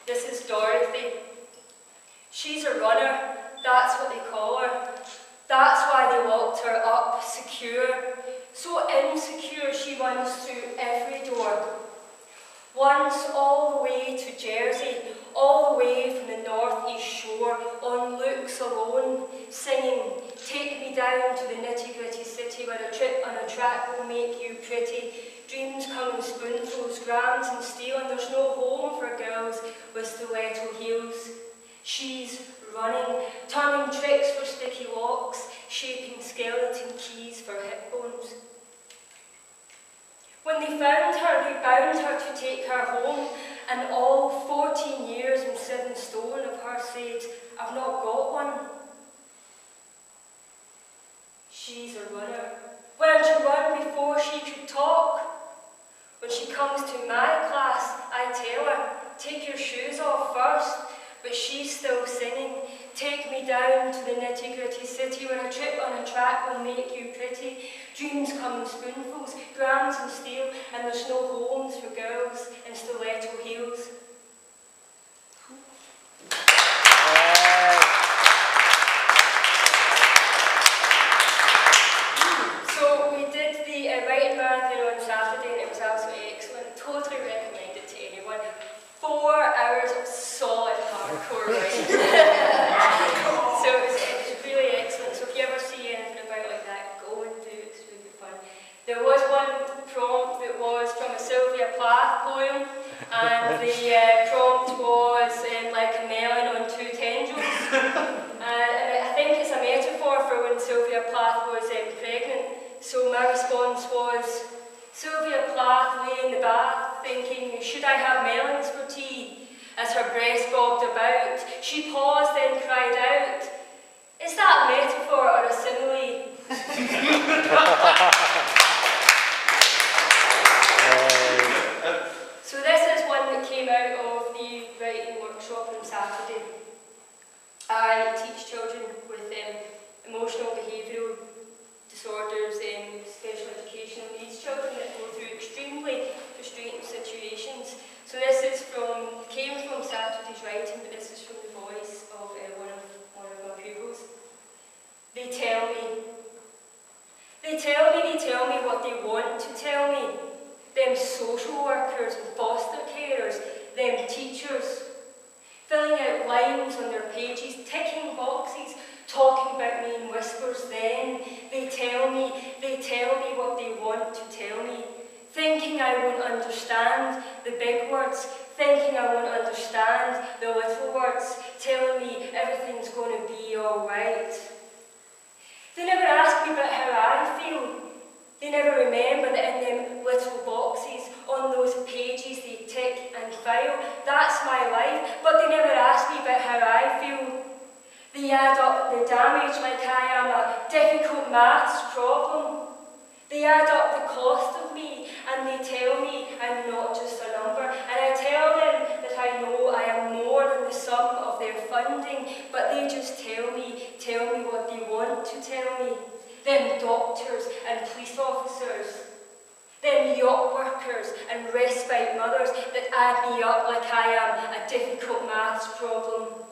This is Dorothy. She's a runner, that's what they call her. That's why they locked her up, secure. So insecure she runs through every door. Once all the way to Jersey, all the way from the northeast shore, on looks alone, singing, "Take me down to the nitty-gritty city where a trip on a track will make you pretty. Dreams come in spoonfuls, grams and steel, and there's no home for girls with stiletto heels." She's running, turning tricks for sticky locks, shaping skeleton keys for hip bones. When they found her, they bound her to take her home, and all 14 years and 7 stone of her said, "I've not got one." She's a runner. Learned to run before she could talk. When she comes to my class, I tell her, "Take your shoes off first," but she's still singing, "Take me down to the nitty-gritty city where a trip on a track will make you pretty. Dreams come in spoonfuls, grams and steel, and there's no homes for girls in stiletto heels." So we did the writing marathon on Saturday, and it was absolutely excellent. Totally recommend it to anyone. 4 hours of solid hardcore writing. So it was really excellent. So if you ever see anything about like that, go and do it. It's really fun. There was one prompt that was from a Sylvia Plath poem, and the prompt was like a melon on 2 tendrils. And I think it's a metaphor for when Sylvia Plath was pregnant. So my response was, Sylvia Plath lay in the bath thinking, "Should I have melons for tea?" As her breast bobbed about, she paused, then cried out, "Is that a metaphor or a simile?" So this is one that came out of the writing workshop on Saturday. I teach children with emotional behavioural disorders, special educational needs, children that go through extremely frustrating situations. So this came from Saturday's writing, but this is from the voice of one of my pupils. They tell me what they want to tell me. Them social workers and foster carers, them teachers, filling out lines on their pages, ticking boxes, talking about me in whispers. Then they tell me what they want to tell me, thinking I won't understand the big words, thinking I won't understand the little words, telling me everything's going to be all right. They never ask me about how I feel. They never remember that in them little boxes, on those pages they tick and file, that's my life, but they never ask me about how I feel. They add up the damage like I am a difficult maths problem. They add up the cost of me, and they tell me I'm not just a number, and I tell them that I know I am more than the sum of their funding, but they just tell me what they want to tell me. Them doctors and police officers, them yacht workers and respite mothers that add me up like I am a difficult maths problem.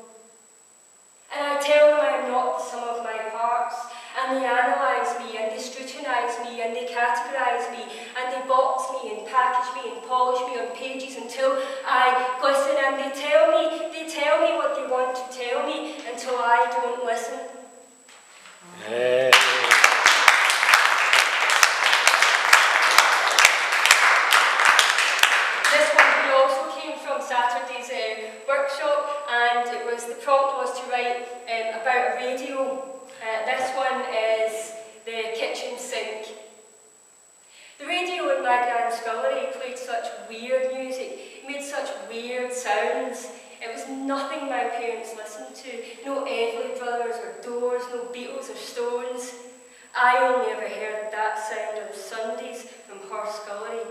And I tell them I am not the sum of my parts, and they analyse me, and they scrutinise me, and they categorise me, and they box me, and package me, and polish me on pages until I glisten, and they tell me what they want to tell me until I don't listen. Hey. This one also came from Saturday's workshop, and the prompt was to write about a radio. This one is the kitchen sink. The radio in my grand scullery played such weird music, made such weird sounds. It was nothing my parents listened to. No Everly Brothers or Doors, no Beatles or Stones. I only ever heard that sound on Sundays from her scullery.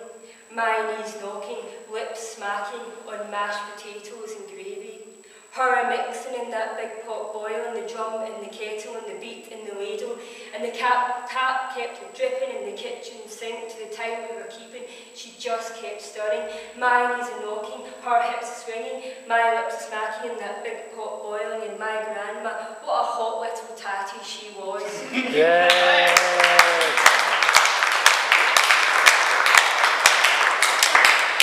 My knees knocking, lips smacking on mashed potatoes and gravy. her mixing in that big pot boiling, the drum and the kettle and the beat and the ladle, and the tap kept dripping in the kitchen sink to the time we were keeping. She just kept stirring. My knees a knocking, her hips swinging, my lips smacking in that big pot boiling, and my grandma, what a hot little tatty she was. Yeah.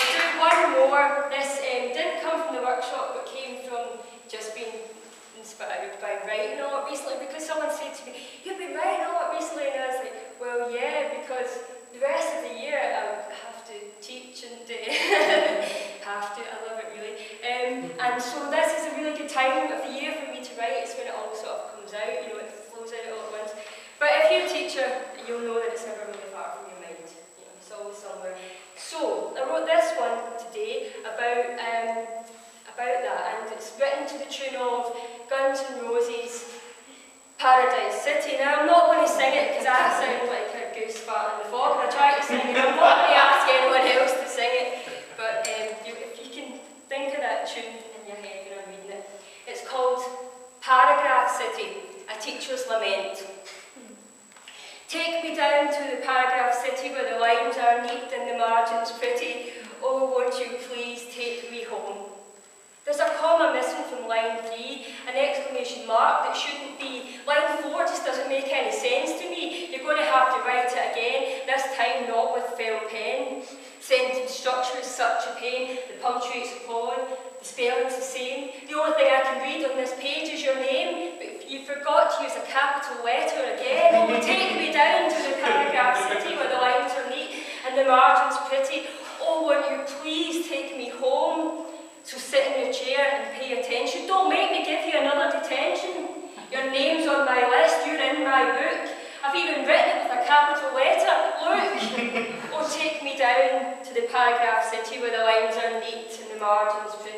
I'll do one more. This didn't come from the workshop, but came from just being inspired by writing a lot recently, because someone said to me, "You've been writing a lot recently," and I was like, well, yeah, because the rest of the year I have to teach and I love it really. And so this is a really good time of the year for me to write. It's when it all sort of comes out, you know, it flows out all at once. But if you're a teacher, you'll know that it's never really far from your mind. You know, it's always somewhere. So I wrote this one today about that, and it's written to the tune of Guns N' Roses' Paradise City. Now I'm not going to sing it because I sound like a goose fart in the fog, and I try to sing it. I'm not going to ask anyone else to sing it, but if you can think of that tune in your head when I'm reading it. It's called Paragraph City, a Teacher's Lament. Take me down to the paragraph city where the lines are neat and the margins pretty. Oh, won't you please take me home? There's a comma missing from line 3, an exclamation mark that shouldn't be. Line 4 just doesn't make any sense to me. You're going to have to write it again, this time not with felt pen. Sentence structure is such a pain, the punctuate's appalling, the spelling's the same. The only thing I can read on this page is your name, but you forgot to use a capital letter again. Oh, take me down to the paragraph city where the lines are neat and the margins pretty. Oh, won't you please take me home? So sit in your chair and pay attention. Don't make me give you another detention. Your name's on my list, you're in my book. I've even written it with a capital letter. Look! Oh, take me down to the paragraph city where the lines are neat and the margins pretty.